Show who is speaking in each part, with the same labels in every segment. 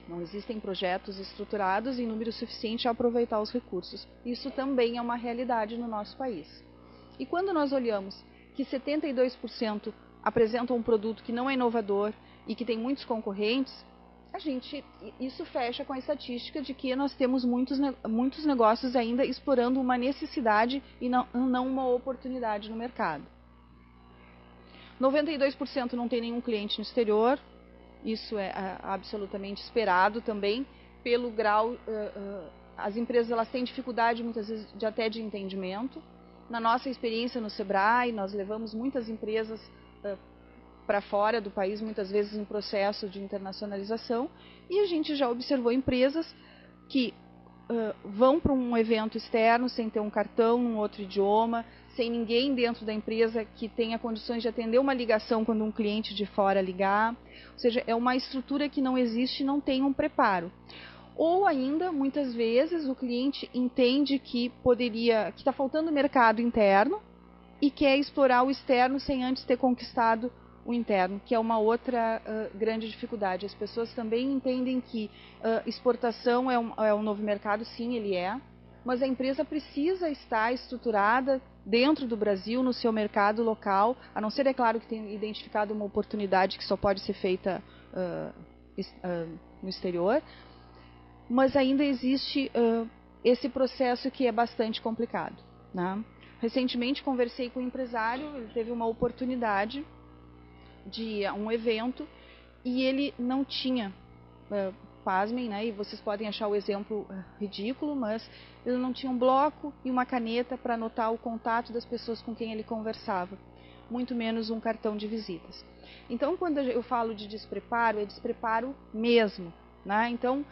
Speaker 1: Não existem projetos estruturados em número suficiente a aproveitar os recursos. Isso também é uma realidade no nosso país. E quando nós olhamos que 72% apresentam um produto que não é inovador e que tem muitos concorrentes, isso fecha com a estatística de que nós temos muitos negócios ainda explorando uma necessidade e não uma oportunidade no mercado. 92% não tem nenhum cliente no exterior. Isso é absolutamente esperado também, pelo grau, as empresas elas têm dificuldade muitas vezes até de entendimento. Na nossa experiência no Sebrae, nós levamos muitas empresas para fora do país, muitas vezes em processo de internacionalização, e a gente já observou empresas que vão para um evento externo sem ter um cartão num outro idioma, sem ninguém dentro da empresa que tenha condições de atender uma ligação quando um cliente de fora ligar. Ou seja, é uma estrutura que não existe e não tem um preparo. Ou ainda, muitas vezes, o cliente entende que está faltando mercado interno e quer explorar o externo sem antes ter conquistado o interno, que é uma outra grande dificuldade. As pessoas também entendem que exportação é um novo mercado, sim, ele é, mas a empresa precisa estar estruturada dentro do Brasil, no seu mercado local, a não ser, é claro, que tenha identificado uma oportunidade que só pode ser feita no exterior, mas ainda existe esse processo que é bastante complicado, né? Recentemente conversei com um empresário, ele teve uma oportunidade de ir a um evento e ele não tinha, pasmem, né, e vocês podem achar o exemplo ridículo, mas ele não tinha um bloco e uma caneta para anotar o contato das pessoas com quem ele conversava, muito menos um cartão de visitas. Então, quando eu falo de despreparo, é despreparo mesmo, né? Então,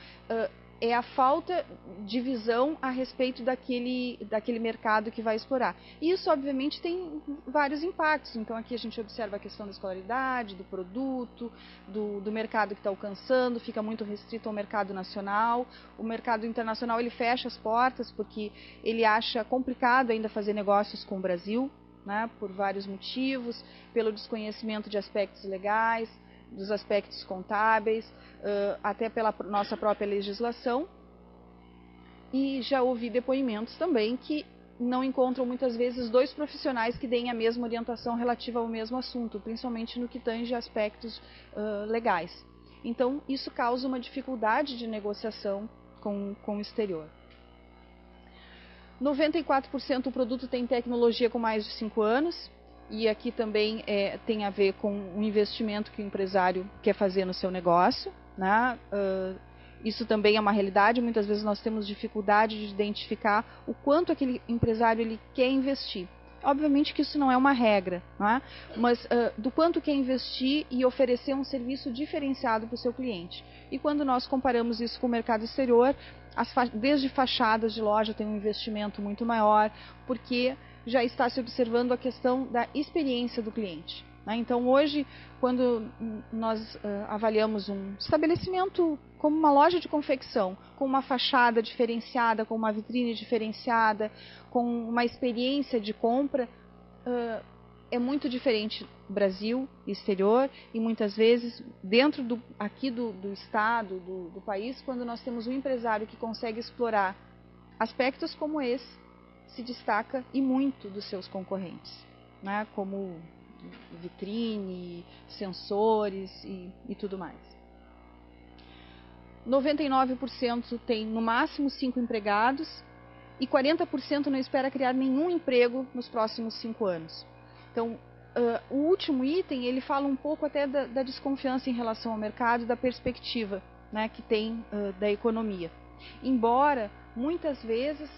Speaker 1: é a falta de visão a respeito daquele mercado que vai explorar. Isso, obviamente, tem vários impactos. Então, aqui a gente observa a questão da escolaridade, do produto, do mercado que está alcançando, fica muito restrito ao mercado nacional. O mercado internacional ele fecha as portas porque ele acha complicado ainda fazer negócios com o Brasil, né, por vários motivos, pelo desconhecimento de aspectos legais, dos aspectos contábeis, até pela nossa própria legislação. E já ouvi depoimentos também que não encontram muitas vezes dois profissionais que deem a mesma orientação relativa ao mesmo assunto, principalmente no que tange aspectos legais. Então, isso causa uma dificuldade de negociação com o exterior. 94% do produto tem tecnologia com mais de 5 anos, e aqui também tem a ver com o investimento que o empresário quer fazer no seu negócio, né? Isso também é uma realidade, muitas vezes nós temos dificuldade de identificar o quanto aquele empresário ele quer investir. Obviamente que isso não é uma regra, né? Mas do quanto quer investir e oferecer um serviço diferenciado para o seu cliente. E quando nós comparamos isso com o mercado exterior, desde fachadas de loja tem um investimento muito maior, porque já está se observando a questão da experiência do cliente, né? Então, hoje, quando nós avaliamos um estabelecimento como uma loja de confecção, com uma fachada diferenciada, com uma vitrine diferenciada, com uma experiência de compra, é muito diferente Brasil e exterior, e muitas vezes dentro aqui do estado, do país, quando nós temos um empresário que consegue explorar aspectos como esse, se destaca e muito dos seus concorrentes, né? Como vitrine, sensores e tudo mais. 99% tem no máximo 5 empregados e 40% não espera criar nenhum emprego nos próximos 5 anos. Então, o último item, ele fala um pouco até da desconfiança em relação ao mercado e da perspectiva, né, que tem da economia. Embora, muitas vezes,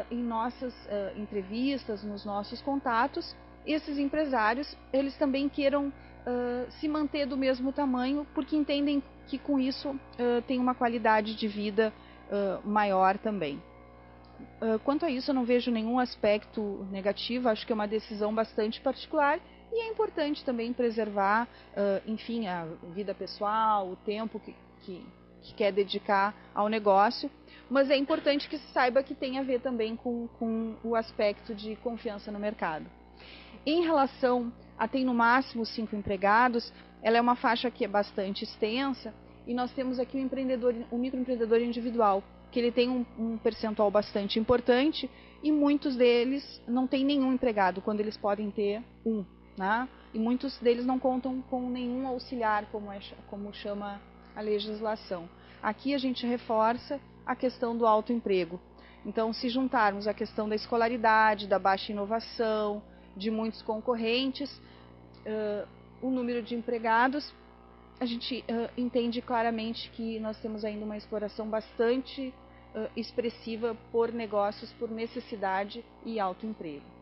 Speaker 1: em nossas entrevistas, nos nossos contatos, esses empresários, eles também queiram se manter do mesmo tamanho, porque entendem que com isso tem uma qualidade de vida maior também. Quanto a isso, eu não vejo nenhum aspecto negativo, acho que é uma decisão bastante particular e é importante também preservar, enfim, a vida pessoal, o tempo que quer dedicar ao negócio, mas é importante que se saiba que tem a ver também com o aspecto de confiança no mercado. Em relação a tem no máximo 5 empregados, ela é uma faixa que é bastante extensa e nós temos aqui o microempreendedor individual, que ele tem um percentual bastante importante e muitos deles não têm nenhum empregado, quando eles podem ter um, né? E muitos deles não contam com nenhum auxiliar, como chama a legislação. Aqui a gente reforça a questão do autoemprego. Então, se juntarmos a questão da escolaridade, da baixa inovação, de muitos concorrentes, o número de empregados, a gente entende claramente que nós temos ainda uma exploração bastante expressiva por negócios, por necessidade e autoemprego.